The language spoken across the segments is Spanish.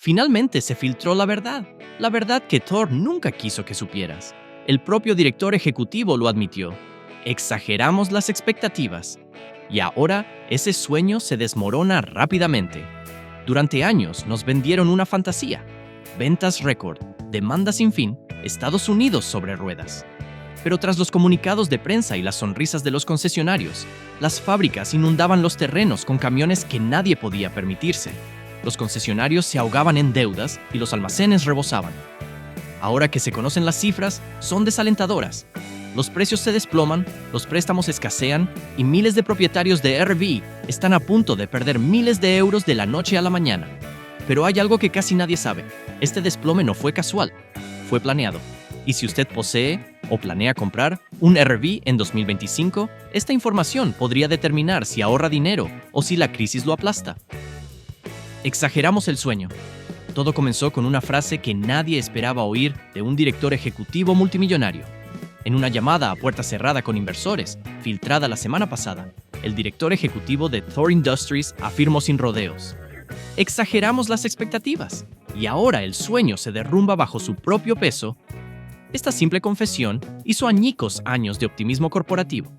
Finalmente se filtró la verdad que Thor nunca quiso que supieras. El propio director ejecutivo lo admitió. Exageramos las expectativas. Y ahora ese sueño se desmorona rápidamente. Durante años nos vendieron una fantasía. Ventas récord, demanda sin fin, Estados Unidos sobre ruedas. Pero tras los comunicados de prensa y las sonrisas de los concesionarios, las fábricas inundaban los terrenos con camiones que nadie podía permitirse. Los concesionarios se ahogaban en deudas y los almacenes rebosaban. Ahora que se conocen las cifras, son desalentadoras. Los precios se desploman, los préstamos escasean y miles de propietarios de RV están a punto de perder miles de euros de la noche a la mañana. Pero hay algo que casi nadie sabe. Este desplome no fue casual, fue planeado. Y si usted posee o planea comprar un RV en 2025, esta información podría determinar si ahorra dinero o si la crisis lo aplasta. Exageramos el sueño. Todo comenzó con una frase que nadie esperaba oír de un director ejecutivo multimillonario. En una llamada a puerta cerrada con inversores, filtrada la semana pasada, el director ejecutivo de Thor Industries afirmó sin rodeos: exageramos las expectativas, y ahora el sueño se derrumba bajo su propio peso. Esta simple confesión hizo añicos años de optimismo corporativo.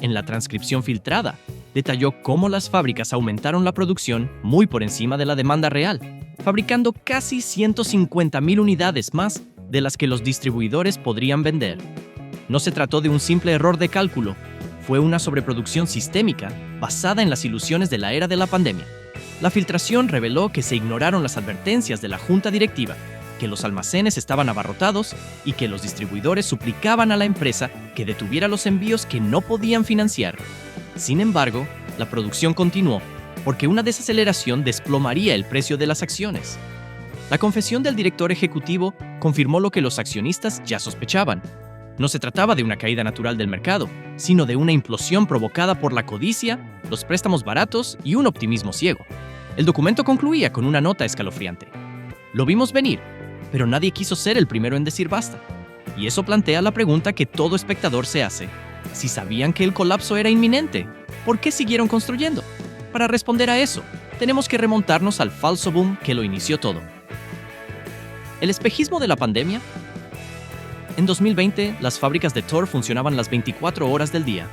En la transcripción filtrada, detalló cómo las fábricas aumentaron la producción muy por encima de la demanda real, fabricando casi 150,000 unidades más de las que los distribuidores podrían vender. No se trató de un simple error de cálculo, fue una sobreproducción sistémica basada en las ilusiones de la era de la pandemia. La filtración reveló que se ignoraron las advertencias de la junta directiva, que los almacenes estaban abarrotados y que los distribuidores suplicaban a la empresa que detuviera los envíos que no podían financiar. Sin embargo, la producción continuó, porque una desaceleración desplomaría el precio de las acciones. La confesión del director ejecutivo confirmó lo que los accionistas ya sospechaban. No se trataba de una caída natural del mercado, sino de una implosión provocada por la codicia, los préstamos baratos y un optimismo ciego. El documento concluía con una nota escalofriante. Lo vimos venir, pero nadie quiso ser el primero en decir basta. Y eso plantea la pregunta que todo espectador se hace. Si sabían que el colapso era inminente, ¿por qué siguieron construyendo? Para responder a eso, tenemos que remontarnos al falso boom que lo inició todo. ¿El espejismo de la pandemia? En 2020, las fábricas de Thor funcionaban las 24 horas del día.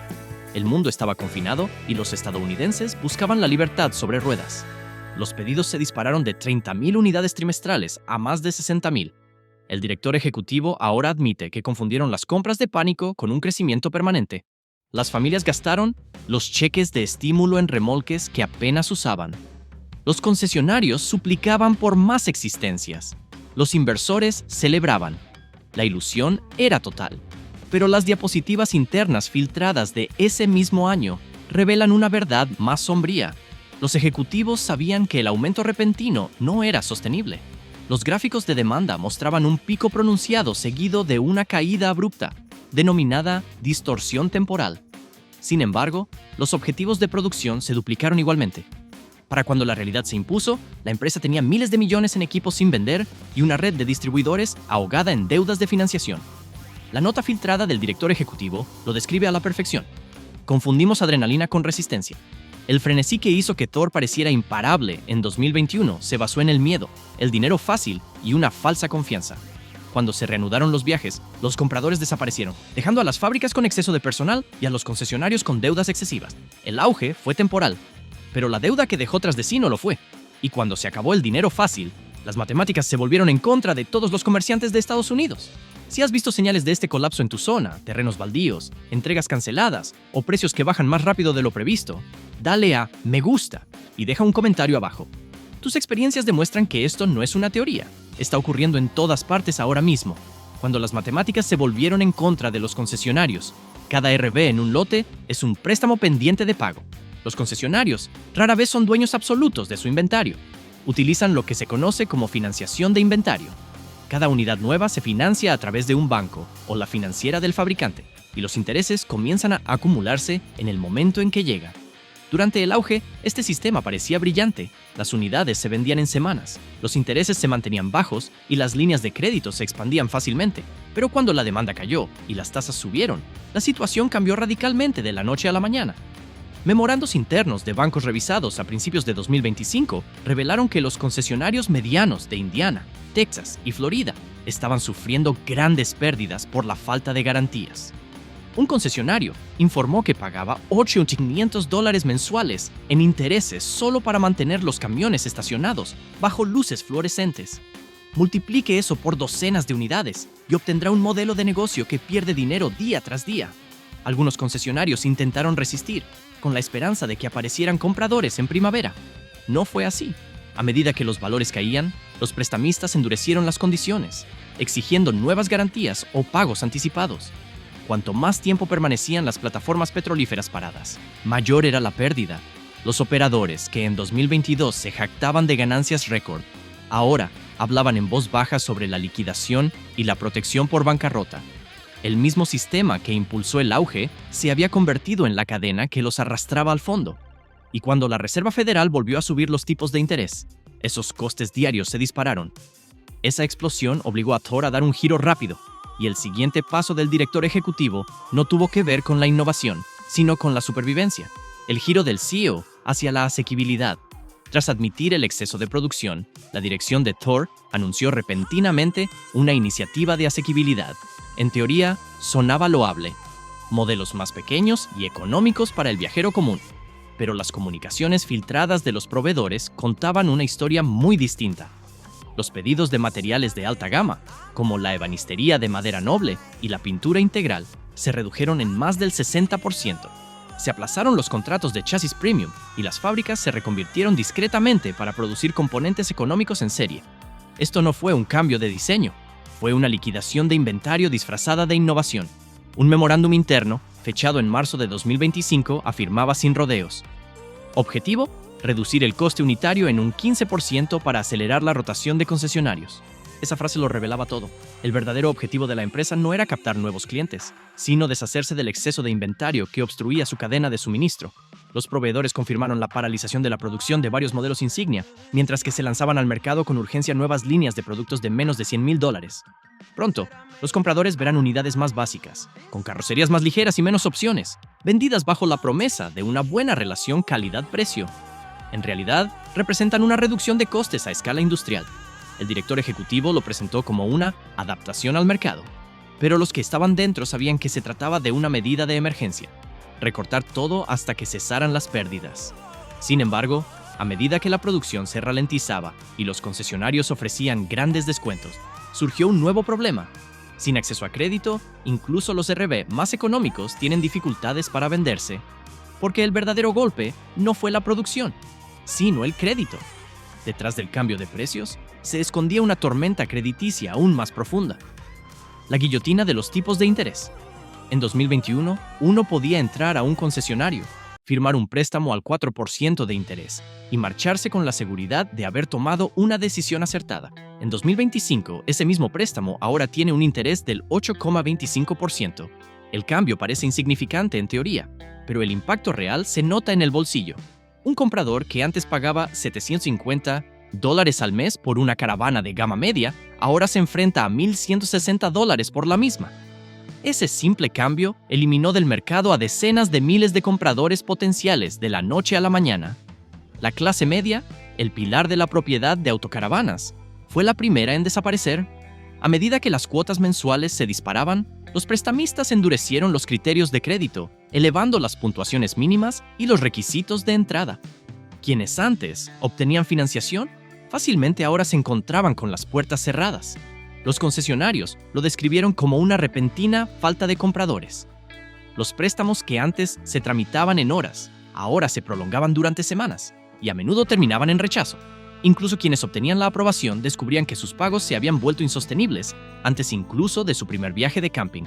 El mundo estaba confinado y los estadounidenses buscaban la libertad sobre ruedas. Los pedidos se dispararon de 30,000 unidades trimestrales a más de 60,000. El director ejecutivo ahora admite que confundieron las compras de pánico con un crecimiento permanente. Las familias gastaron los cheques de estímulo en remolques que apenas usaban. Los concesionarios suplicaban por más existencias. Los inversores celebraban. La ilusión era total. Pero las diapositivas internas filtradas de ese mismo año revelan una verdad más sombría. Los ejecutivos sabían que el aumento repentino no era sostenible. Los gráficos de demanda mostraban un pico pronunciado seguido de una caída abrupta, denominada distorsión temporal. Sin embargo, los objetivos de producción se duplicaron igualmente. Para cuando la realidad se impuso, la empresa tenía miles de millones en equipos sin vender y una red de distribuidores ahogada en deudas de financiación. La nota filtrada del director ejecutivo lo describe a la perfección. Confundimos adrenalina con resistencia. El frenesí que hizo que Thor pareciera imparable en 2021 se basó en el miedo, el dinero fácil y una falsa confianza. Cuando se reanudaron los viajes, los compradores desaparecieron, dejando a las fábricas con exceso de personal y a los concesionarios con deudas excesivas. El auge fue temporal, pero la deuda que dejó tras de sí no lo fue. Y cuando se acabó el dinero fácil, las matemáticas se volvieron en contra de todos los comerciantes de Estados Unidos. Si has visto señales de este colapso en tu zona, terrenos baldíos, entregas canceladas o precios que bajan más rápido de lo previsto, dale a me gusta y deja un comentario abajo. Tus experiencias demuestran que esto no es una teoría. Está ocurriendo en todas partes ahora mismo. Cuando las matemáticas se volvieron en contra de los concesionarios, cada RV en un lote es un préstamo pendiente de pago. Los concesionarios rara vez son dueños absolutos de su inventario. Utilizan lo que se conoce como financiación de inventario. Cada unidad nueva se financia a través de un banco o la financiera del fabricante, y los intereses comienzan a acumularse en el momento en que llega. Durante el auge, este sistema parecía brillante. Las unidades se vendían en semanas, los intereses se mantenían bajos y las líneas de crédito se expandían fácilmente. Pero cuando la demanda cayó y las tasas subieron, la situación cambió radicalmente de la noche a la mañana. Memorandos internos de bancos revisados a principios de 2025 revelaron que los concesionarios medianos de Indiana, Texas y Florida estaban sufriendo grandes pérdidas por la falta de garantías. Un concesionario informó que pagaba $8.500 mensuales en intereses solo para mantener los camiones estacionados bajo luces fluorescentes. Multiplique eso por docenas de unidades y obtendrá un modelo de negocio que pierde dinero día tras día. Algunos concesionarios intentaron resistir, con la esperanza de que aparecieran compradores en primavera. No fue así. A medida que los valores caían, los prestamistas endurecieron las condiciones, exigiendo nuevas garantías o pagos anticipados. Cuanto más tiempo permanecían las plataformas petrolíferas paradas, mayor era la pérdida. Los operadores, que en 2022 se jactaban de ganancias récord, ahora hablaban en voz baja sobre la liquidación y la protección por bancarrota. El mismo sistema que impulsó el auge se había convertido en la cadena que los arrastraba al fondo. Y cuando la Reserva Federal volvió a subir los tipos de interés, esos costes diarios se dispararon. Esa explosión obligó a Thor a dar un giro rápido, y el siguiente paso del director ejecutivo no tuvo que ver con la innovación, sino con la supervivencia. El giro del CEO hacia la asequibilidad. Tras admitir el exceso de producción, la dirección de Thor anunció repentinamente una iniciativa de asequibilidad. En teoría, sonaba loable. Modelos más pequeños y económicos para el viajero común. Pero las comunicaciones filtradas de los proveedores contaban una historia muy distinta. Los pedidos de materiales de alta gama, como la ebanistería de madera noble y la pintura integral, se redujeron en más del 60%. Se aplazaron los contratos de chasis premium y las fábricas se reconvirtieron discretamente para producir componentes económicos en serie. Esto no fue un cambio de diseño, fue una liquidación de inventario disfrazada de innovación. Un memorándum interno, fechado en marzo de 2025, afirmaba sin rodeos. Objetivo: reducir el coste unitario en un 15% para acelerar la rotación de concesionarios. Esa frase lo revelaba todo. El verdadero objetivo de la empresa no era captar nuevos clientes, sino deshacerse del exceso de inventario que obstruía su cadena de suministro. Los proveedores confirmaron la paralización de la producción de varios modelos insignia, mientras que se lanzaban al mercado con urgencia nuevas líneas de productos de menos de $100,000. Pronto, los compradores verán unidades más básicas, con carrocerías más ligeras y menos opciones, vendidas bajo la promesa de una buena relación calidad-precio. En realidad, representan una reducción de costes a escala industrial. El director ejecutivo lo presentó como una adaptación al mercado, pero los que estaban dentro sabían que se trataba de una medida de emergencia, recortar todo hasta que cesaran las pérdidas. Sin embargo, a medida que la producción se ralentizaba y los concesionarios ofrecían grandes descuentos, surgió un nuevo problema. Sin acceso a crédito, incluso los RV más económicos tienen dificultades para venderse, porque el verdadero golpe no fue la producción, sino el crédito. Detrás del cambio de precios, se escondía una tormenta crediticia aún más profunda. La guillotina de los tipos de interés. En 2021, uno podía entrar a un concesionario, firmar un préstamo al 4% de interés y marcharse con la seguridad de haber tomado una decisión acertada. En 2025, ese mismo préstamo ahora tiene un interés del 8,25%. El cambio parece insignificante en teoría, pero el impacto real se nota en el bolsillo. Un comprador que antes pagaba $750 al mes por una caravana de gama media, ahora se enfrenta a $1,160 por la misma. Ese simple cambio eliminó del mercado a decenas de miles de compradores potenciales de la noche a la mañana. La clase media, el pilar de la propiedad de autocaravanas, fue la primera en desaparecer. A medida que las cuotas mensuales se disparaban, los prestamistas endurecieron los criterios de crédito, elevando las puntuaciones mínimas y los requisitos de entrada. Quienes antes obtenían financiación, fácilmente ahora se encontraban con las puertas cerradas. Los concesionarios lo describieron como una repentina falta de compradores. Los préstamos que antes se tramitaban en horas, ahora se prolongaban durante semanas y a menudo terminaban en rechazo. Incluso quienes obtenían la aprobación descubrían que sus pagos se habían vuelto insostenibles antes incluso de su primer viaje de camping.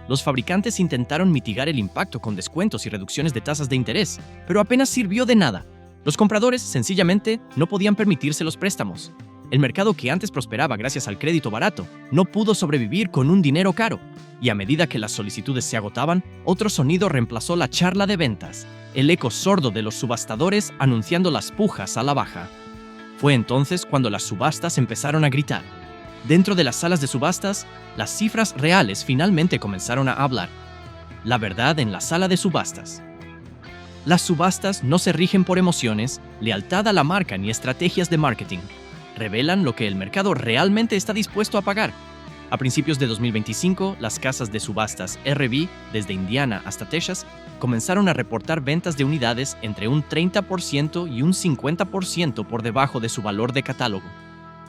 Los fabricantes intentaron mitigar el impacto con descuentos y reducciones de tasas de interés, pero apenas sirvió de nada. Los compradores sencillamente no podían permitirse los préstamos. El mercado que antes prosperaba gracias al crédito barato no pudo sobrevivir con un dinero caro, y a medida que las solicitudes se agotaban, otro sonido reemplazó la charla de ventas, el eco sordo de los subastadores anunciando las pujas a la baja. Fue entonces cuando las subastas empezaron a gritar. Dentro de las salas de subastas, las cifras reales finalmente comenzaron a hablar. La verdad en la sala de subastas. Las subastas no se rigen por emociones, lealtad a la marca ni estrategias de marketing. Revelan lo que el mercado realmente está dispuesto a pagar. A principios de 2025, las casas de subastas RB, desde Indiana hasta Texas, comenzaron a reportar ventas de unidades entre un 30% y un 50% por debajo de su valor de catálogo.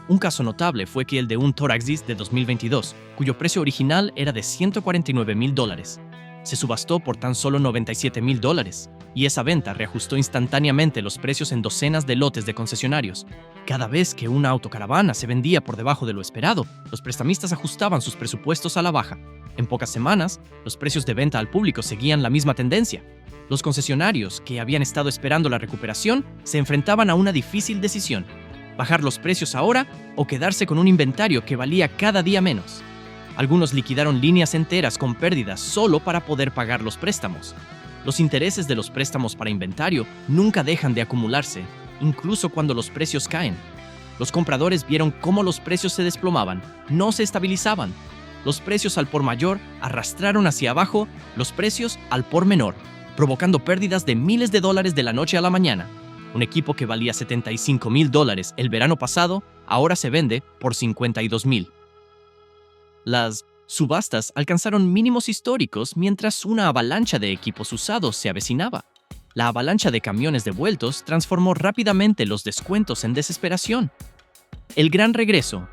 Un caso notable fue que el de un Toraxis de 2022, cuyo precio original era de $149,000. Se subastó por tan solo $97,000, y esa venta reajustó instantáneamente los precios en docenas de lotes de concesionarios. Cada vez que una autocaravana se vendía por debajo de lo esperado, los prestamistas ajustaban sus presupuestos a la baja. En pocas semanas, los precios de venta al público seguían la misma tendencia. Los concesionarios, que habían estado esperando la recuperación, se enfrentaban a una difícil decisión: bajar los precios ahora o quedarse con un inventario que valía cada día menos. Algunos liquidaron líneas enteras con pérdidas solo para poder pagar los préstamos. Los intereses de los préstamos para inventario nunca dejan de acumularse, incluso cuando los precios caen. Los compradores vieron cómo los precios se desplomaban, no se estabilizaban. Los precios al por mayor arrastraron hacia abajo los precios al por menor, provocando pérdidas de miles de dólares de la noche a la mañana. Un equipo que valía $75,000 el verano pasado ahora se vende por $52,000. Las subastas alcanzaron mínimos históricos mientras una avalancha de equipos usados se avecinaba. La avalancha de camiones devueltos transformó rápidamente los descuentos en desesperación. El gran regreso.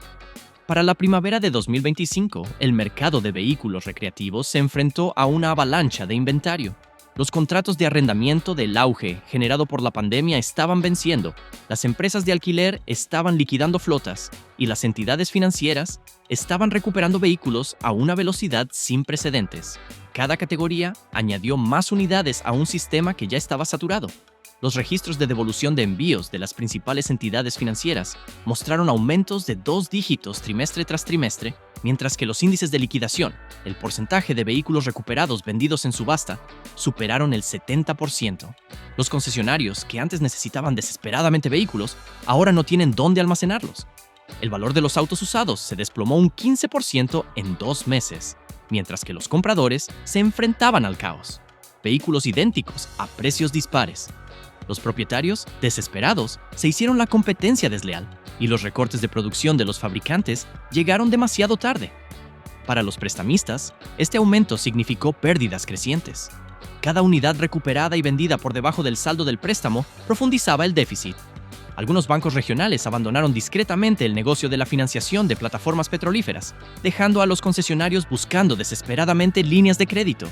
Para la primavera de 2025, el mercado de vehículos recreativos se enfrentó a una avalancha de inventario. Los contratos de arrendamiento del auge generado por la pandemia estaban venciendo, las empresas de alquiler estaban liquidando flotas y las entidades financieras estaban recuperando vehículos a una velocidad sin precedentes. Cada categoría añadió más unidades a un sistema que ya estaba saturado. Los registros de devolución de envíos de las principales entidades financieras mostraron aumentos de 2 dígitos trimestre tras trimestre, mientras que los índices de liquidación, el porcentaje de vehículos recuperados vendidos en subasta, superaron el 70%. Los concesionarios, que antes necesitaban desesperadamente vehículos, ahora no tienen dónde almacenarlos. El valor de los autos usados se desplomó un 15% en 2 meses, mientras que los compradores se enfrentaban al caos. Vehículos idénticos a precios dispares. Los propietarios, desesperados, se hicieron la competencia desleal, y los recortes de producción de los fabricantes llegaron demasiado tarde. Para los prestamistas, este aumento significó pérdidas crecientes. Cada unidad recuperada y vendida por debajo del saldo del préstamo profundizaba el déficit. Algunos bancos regionales abandonaron discretamente el negocio de la financiación de plataformas petrolíferas, dejando a los concesionarios buscando desesperadamente líneas de crédito.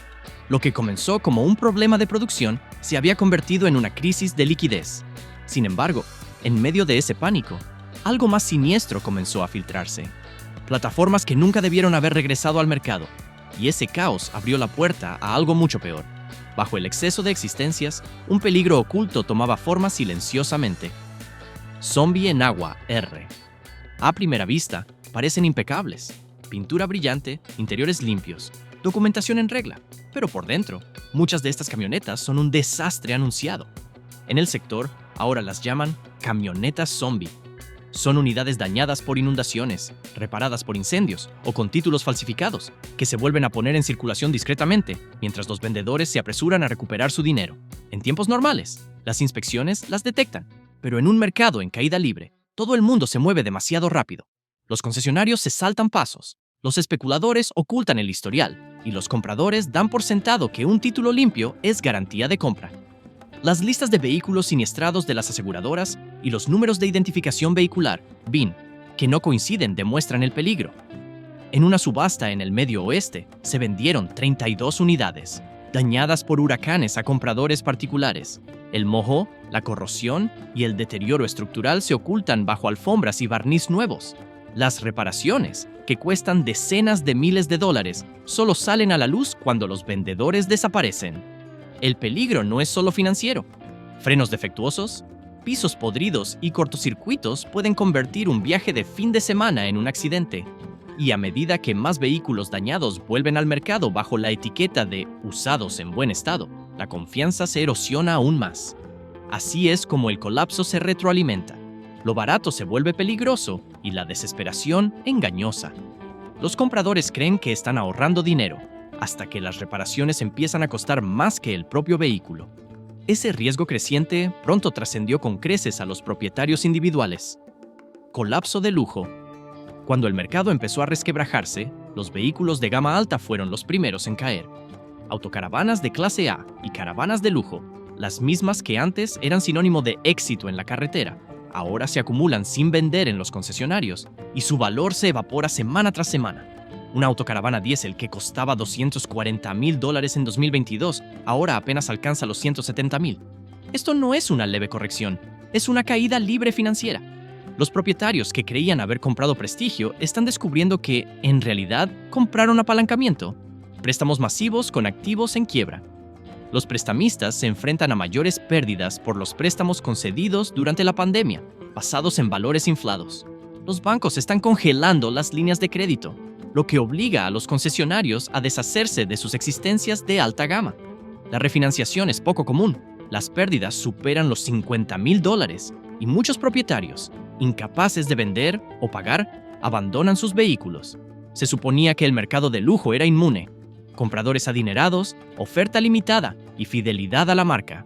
Lo que comenzó como un problema de producción se había convertido en una crisis de liquidez. Sin embargo, en medio de ese pánico, algo más siniestro comenzó a filtrarse. Plataformas que nunca debieron haber regresado al mercado, y ese caos abrió la puerta a algo mucho peor. Bajo el exceso de existencias, un peligro oculto tomaba forma silenciosamente. Zombie en agua R. A primera vista, parecen impecables. Pintura brillante, interiores limpios, documentación en regla. Pero por dentro, muchas de estas camionetas son un desastre anunciado. En el sector, ahora las llaman camionetas zombie. Son unidades dañadas por inundaciones, reparadas por incendios o con títulos falsificados, que se vuelven a poner en circulación discretamente, mientras los vendedores se apresuran a recuperar su dinero. En tiempos normales, las inspecciones las detectan, pero en un mercado en caída libre, todo el mundo se mueve demasiado rápido. Los concesionarios se saltan pasos, los especuladores ocultan el historial, y los compradores dan por sentado que un título limpio es garantía de compra. Las listas de vehículos siniestrados de las aseguradoras y los números de identificación vehicular, VIN, que no coinciden demuestran el peligro. En una subasta en el Medio Oeste, se vendieron 32 unidades, dañadas por huracanes a compradores particulares. El moho, la corrosión y el deterioro estructural se ocultan bajo alfombras y barniz nuevos. Las reparaciones, que cuestan decenas de miles de dólares, solo salen a la luz cuando los vendedores desaparecen. El peligro no es solo financiero. Frenos defectuosos, pisos podridos y cortocircuitos pueden convertir un viaje de fin de semana en un accidente. Y a medida que más vehículos dañados vuelven al mercado bajo la etiqueta de usados en buen estado, la confianza se erosiona aún más. Así es como el colapso se retroalimenta. Lo barato se vuelve peligroso y la desesperación engañosa. Los compradores creen que están ahorrando dinero, hasta que las reparaciones empiezan a costar más que el propio vehículo. Ese riesgo creciente pronto trascendió con creces a los propietarios individuales. Colapso de lujo. Cuando el mercado empezó a resquebrajarse, los vehículos de gama alta fueron los primeros en caer. Autocaravanas de clase A y caravanas de lujo, las mismas que antes eran sinónimo de éxito en la carretera, ahora se acumulan sin vender en los concesionarios y su valor se evapora semana tras semana. Una autocaravana diésel que costaba $240,000 en 2022, ahora apenas alcanza los $170,000. Esto no es una leve corrección, es una caída libre financiera. Los propietarios que creían haber comprado prestigio están descubriendo que, en realidad, compraron apalancamiento. Préstamos masivos con activos en quiebra. Los prestamistas se enfrentan a mayores pérdidas por los préstamos concedidos durante la pandemia, basados en valores inflados. Los bancos están congelando las líneas de crédito, lo que obliga a los concesionarios a deshacerse de sus existencias de alta gama. La refinanciación es poco común. Las pérdidas superan los $50,000 y muchos propietarios, incapaces de vender o pagar, abandonan sus vehículos. Se suponía que el mercado de lujo era inmune. Compradores adinerados, oferta limitada y fidelidad a la marca.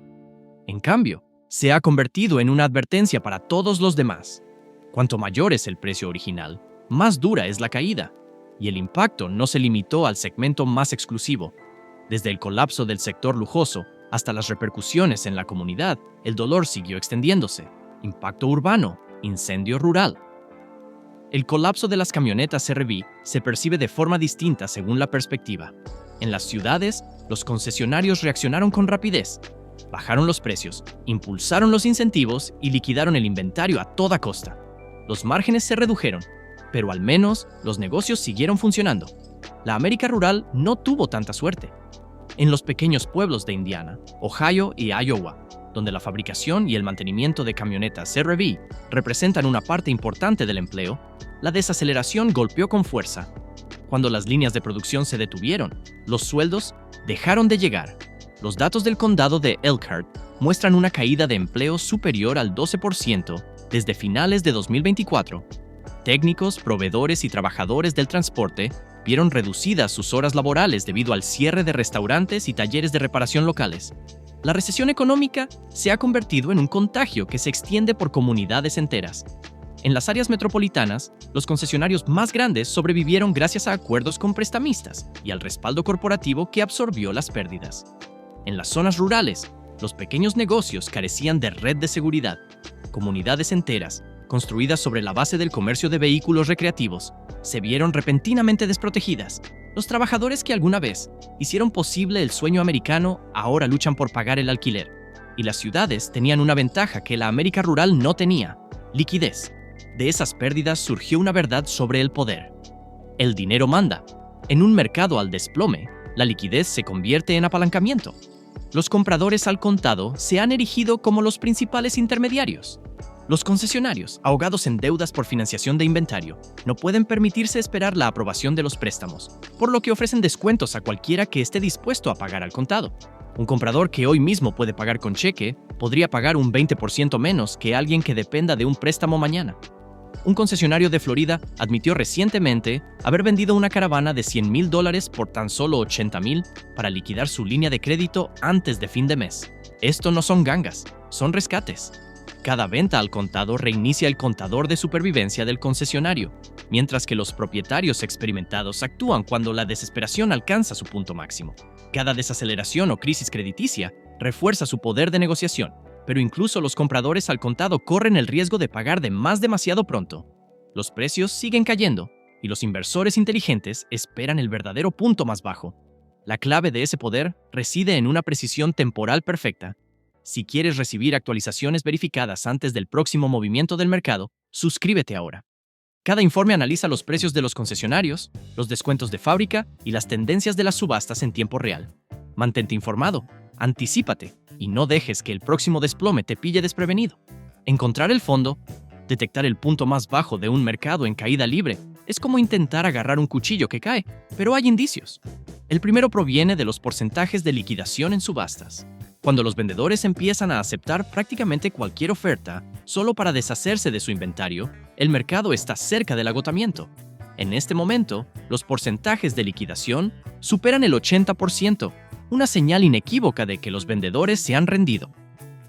En cambio, se ha convertido en una advertencia para todos los demás. Cuanto mayor es el precio original, más dura es la caída. Y el impacto no se limitó al segmento más exclusivo. Desde el colapso del sector lujoso hasta las repercusiones en la comunidad, el dolor siguió extendiéndose. Impacto urbano, incendio rural. El colapso de las camionetas RV se percibe de forma distinta según la perspectiva. En las ciudades, los concesionarios reaccionaron con rapidez. Bajaron los precios, impulsaron los incentivos y liquidaron el inventario a toda costa. Los márgenes se redujeron, pero al menos los negocios siguieron funcionando. La América rural no tuvo tanta suerte. En los pequeños pueblos de Indiana, Ohio y Iowa, donde la fabricación y el mantenimiento de camionetas RV representan una parte importante del empleo, la desaceleración golpeó con fuerza. Cuando las líneas de producción se detuvieron, los sueldos dejaron de llegar. Los datos del condado de Elkhart muestran una caída de empleo superior al 12% desde finales de 2024. Técnicos, proveedores y trabajadores del transporte vieron reducidas sus horas laborales debido al cierre de restaurantes y talleres de reparación locales. La recesión económica se ha convertido en un contagio que se extiende por comunidades enteras. En las áreas metropolitanas, los concesionarios más grandes sobrevivieron gracias a acuerdos con prestamistas y al respaldo corporativo que absorbió las pérdidas. En las zonas rurales, los pequeños negocios carecían de red de seguridad. Comunidades enteras, construidas sobre la base del comercio de vehículos recreativos, se vieron repentinamente desprotegidas. Los trabajadores que alguna vez hicieron posible el sueño americano ahora luchan por pagar el alquiler. Y las ciudades tenían una ventaja que la América rural no tenía: liquidez. De esas pérdidas surgió una verdad sobre el poder. El dinero manda. En un mercado al desplome, la liquidez se convierte en apalancamiento. Los compradores al contado se han erigido como los principales intermediarios. Los concesionarios, ahogados en deudas por financiación de inventario, no pueden permitirse esperar la aprobación de los préstamos, por lo que ofrecen descuentos a cualquiera que esté dispuesto a pagar al contado. Un comprador que hoy mismo puede pagar con cheque podría pagar un 20% menos que alguien que dependa de un préstamo mañana. Un concesionario de Florida admitió recientemente haber vendido una caravana de $100,000 por tan solo $80,000 para liquidar su línea de crédito antes de fin de mes. Esto no son gangas, son rescates. Cada venta al contado reinicia el contador de supervivencia del concesionario, mientras que los propietarios experimentados actúan cuando la desesperación alcanza su punto máximo. Cada desaceleración o crisis crediticia refuerza su poder de negociación, pero incluso los compradores al contado corren el riesgo de pagar de más demasiado pronto. Los precios siguen cayendo y los inversores inteligentes esperan el verdadero punto más bajo. La clave de ese poder reside en una precisión temporal perfecta. Si quieres recibir actualizaciones verificadas antes del próximo movimiento del mercado, suscríbete ahora. Cada informe analiza los precios de los concesionarios, los descuentos de fábrica y las tendencias de las subastas en tiempo real. Mantente informado, anticípate y no dejes que el próximo desplome te pille desprevenido. Encontrar el fondo, detectar el punto más bajo de un mercado en caída libre, es como intentar agarrar un cuchillo que cae, pero hay indicios. El primero proviene de los porcentajes de liquidación en subastas. Cuando los vendedores empiezan a aceptar prácticamente cualquier oferta solo para deshacerse de su inventario, el mercado está cerca del agotamiento. En este momento, los porcentajes de liquidación superan el 80%. una señal inequívoca de que los vendedores se han rendido.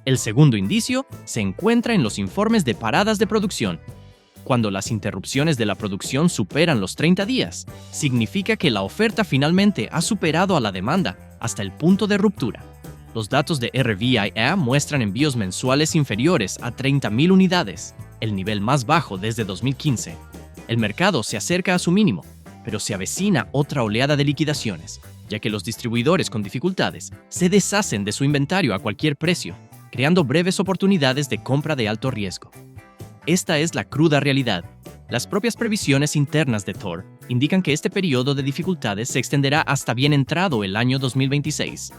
El segundo indicio se encuentra en los informes de paradas de producción. Cuando las interrupciones de la producción superan los 30 días, significa que la oferta finalmente ha superado a la demanda hasta el punto de ruptura. Los datos de RVIA muestran envíos mensuales inferiores a 30.000 unidades, el nivel más bajo desde 2015. El mercado se acerca a su mínimo, pero se avecina otra oleada de liquidaciones, ya que los distribuidores con dificultades se deshacen de su inventario a cualquier precio, creando breves oportunidades de compra de alto riesgo. Esta es la cruda realidad. Las propias previsiones internas de Thor indican que este periodo de dificultades se extenderá hasta bien entrado el año 2026.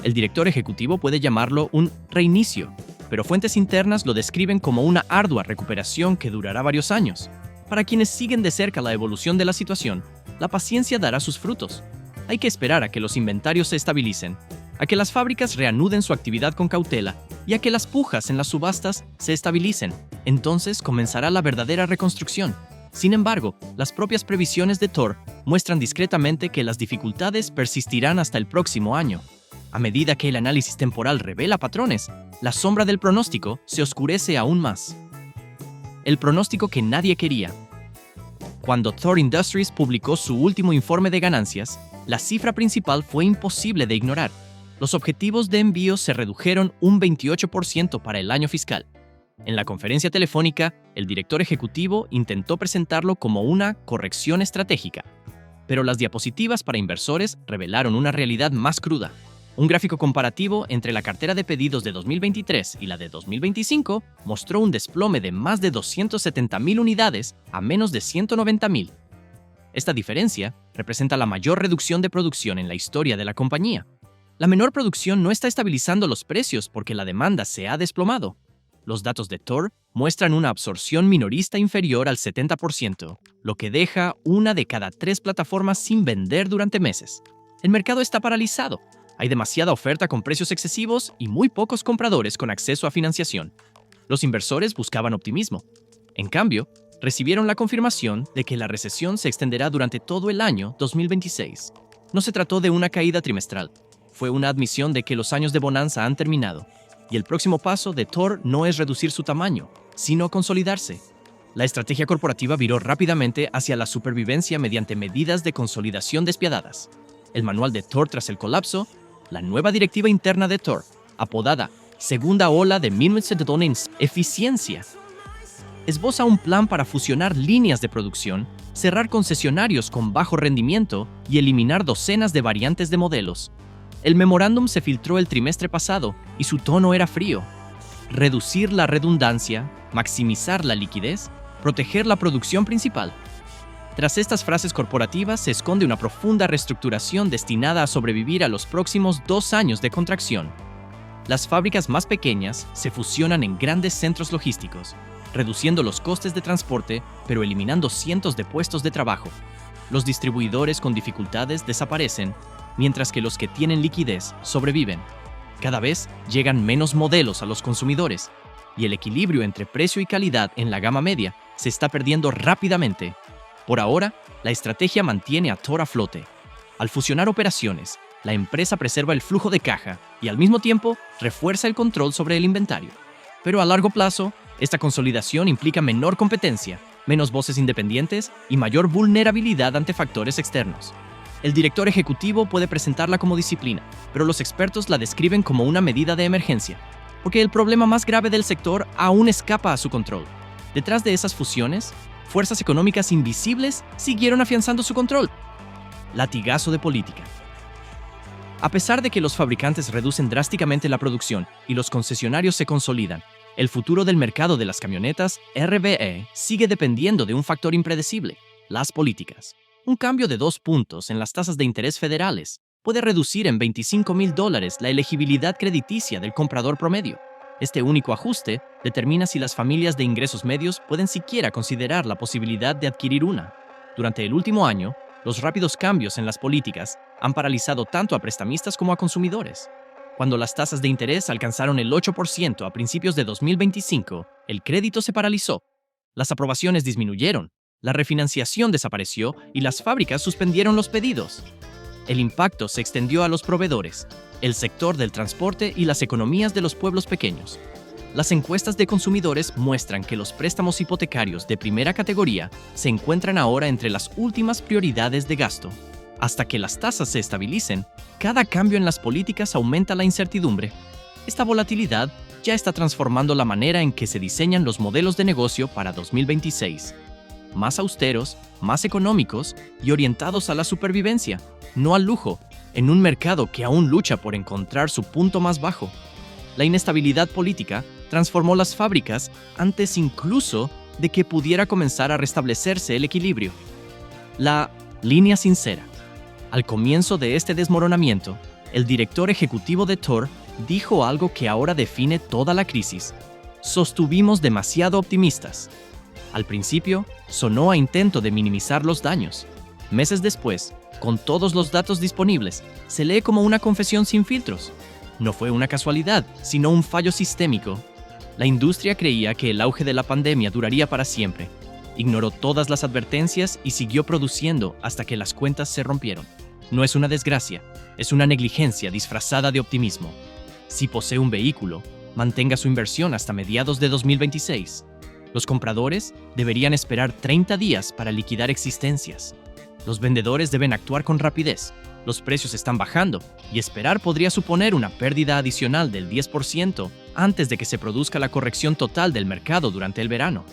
El director ejecutivo puede llamarlo un reinicio, pero fuentes internas lo describen como una ardua recuperación que durará varios años. Para quienes siguen de cerca la evolución de la situación, la paciencia dará sus frutos. Hay que esperar a que los inventarios se estabilicen, a que las fábricas reanuden su actividad con cautela y a que las pujas en las subastas se estabilicen. Entonces comenzará la verdadera reconstrucción. Sin embargo, las propias previsiones de Thor muestran discretamente que las dificultades persistirán hasta el próximo año. A medida que el análisis temporal revela patrones, la sombra del pronóstico se oscurece aún más. El pronóstico que nadie quería. Cuando Thor Industries publicó su último informe de ganancias, la cifra principal fue imposible de ignorar. Los objetivos de envío se redujeron un 28% para el año fiscal. En la conferencia telefónica, el director ejecutivo intentó presentarlo como una corrección estratégica, pero las diapositivas para inversores revelaron una realidad más cruda. Un gráfico comparativo entre la cartera de pedidos de 2023 y la de 2025 mostró un desplome de más de 270.000 unidades a menos de 190.000. Esta diferencia representa la mayor reducción de producción en la historia de la compañía. La menor producción no está estabilizando los precios porque la demanda se ha desplomado. Los datos de Thor muestran una absorción minorista inferior al 70%, lo que deja una de cada 3 plataformas sin vender durante meses. El mercado está paralizado. Hay demasiada oferta con precios excesivos y muy pocos compradores con acceso a financiación. Los inversores buscaban optimismo. En cambio, recibieron la confirmación de que la recesión se extenderá durante todo el año 2026. No se trató de una caída trimestral. Fue una admisión de que los años de bonanza han terminado, y el próximo paso de Thor no es reducir su tamaño, sino consolidarse. La estrategia corporativa viró rápidamente hacia la supervivencia mediante medidas de consolidación despiadadas. El manual de Thor tras el colapso, la nueva directiva interna de Thor, apodada Segunda Ola de Eficiencia, esboza un plan para fusionar líneas de producción, cerrar concesionarios con bajo rendimiento y eliminar docenas de variantes de modelos. El memorándum se filtró el trimestre pasado y su tono era frío. Reducir la redundancia, maximizar la liquidez, proteger la producción principal. Tras estas frases corporativas se esconde una profunda reestructuración destinada a sobrevivir a los próximos 2 años de contracción. Las fábricas más pequeñas se fusionan en grandes centros logísticos, reduciendo los costes de transporte, pero eliminando cientos de puestos de trabajo. Los distribuidores con dificultades desaparecen, mientras que los que tienen liquidez sobreviven. Cada vez llegan menos modelos a los consumidores, y el equilibrio entre precio y calidad en la gama media se está perdiendo rápidamente. Por ahora, la estrategia mantiene a Thor a flote. Al fusionar operaciones, la empresa preserva el flujo de caja y al mismo tiempo refuerza el control sobre el inventario. Pero a largo plazo, esta consolidación implica menor competencia, menos voces independientes y mayor vulnerabilidad ante factores externos. El director ejecutivo puede presentarla como disciplina, pero los expertos la describen como una medida de emergencia, porque el problema más grave del sector aún escapa a su control. Detrás de esas fusiones, fuerzas económicas invisibles siguieron afianzando su control. Latigazo de política. A pesar de que los fabricantes reducen drásticamente la producción y los concesionarios se consolidan, el futuro del mercado de las camionetas RVE sigue dependiendo de un factor impredecible: las políticas. Un cambio de 2 puntos en las tasas de interés federales puede reducir en $25,000 la elegibilidad crediticia del comprador promedio. Este único ajuste determina si las familias de ingresos medios pueden siquiera considerar la posibilidad de adquirir una. Durante el último año, los rápidos cambios en las políticas han paralizado tanto a prestamistas como a consumidores. Cuando las tasas de interés alcanzaron el 8% a principios de 2025, el crédito se paralizó. Las aprobaciones disminuyeron, la refinanciación desapareció y las fábricas suspendieron los pedidos. El impacto se extendió a los proveedores, el sector del transporte y las economías de los pueblos pequeños. Las encuestas de consumidores muestran que los préstamos hipotecarios de primera categoría se encuentran ahora entre las últimas prioridades de gasto. Hasta que las tasas se estabilicen, cada cambio en las políticas aumenta la incertidumbre. Esta volatilidad ya está transformando la manera en que se diseñan los modelos de negocio para 2026. Más austeros, más económicos y orientados a la supervivencia, no al lujo, en un mercado que aún lucha por encontrar su punto más bajo. La inestabilidad política transformó las fábricas antes incluso de que pudiera comenzar a restablecerse el equilibrio. La línea sincera. Al comienzo de este desmoronamiento, el director ejecutivo de Tor dijo algo que ahora define toda la crisis. Sostuvimos demasiado optimistas. Al principio, sonó a intento de minimizar los daños. Meses después, con todos los datos disponibles, se lee como una confesión sin filtros. No fue una casualidad, sino un fallo sistémico. La industria creía que el auge de la pandemia duraría para siempre. Ignoró todas las advertencias y siguió produciendo hasta que las cuentas se rompieron. No es una desgracia, es una negligencia disfrazada de optimismo. Si posee un vehículo, mantenga su inversión hasta mediados de 2026. Los compradores deberían esperar 30 días para liquidar existencias. Los vendedores deben actuar con rapidez. Los precios están bajando y esperar podría suponer una pérdida adicional del 10% antes de que se produzca la corrección total del mercado durante el verano.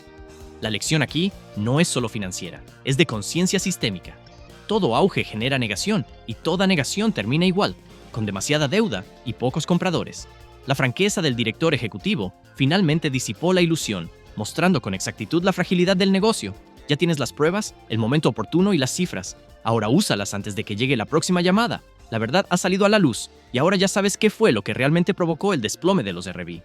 La lección aquí no es solo financiera, es de conciencia sistémica. Todo auge genera negación y toda negación termina igual, con demasiada deuda y pocos compradores. La franqueza del director ejecutivo finalmente disipó la ilusión, mostrando con exactitud la fragilidad del negocio. Ya tienes las pruebas, el momento oportuno y las cifras. Ahora úsalas antes de que llegue la próxima llamada. La verdad ha salido a la luz y ahora ya sabes qué fue lo que realmente provocó el desplome de los RV.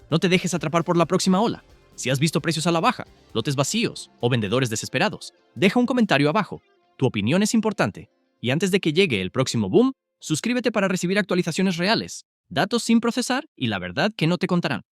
No te dejes atrapar por la próxima ola. Si has visto precios a la baja, lotes vacíos o vendedores desesperados, deja un comentario abajo. Tu opinión es importante. Y antes de que llegue el próximo boom, suscríbete para recibir actualizaciones reales, datos sin procesar y la verdad que no te contarán.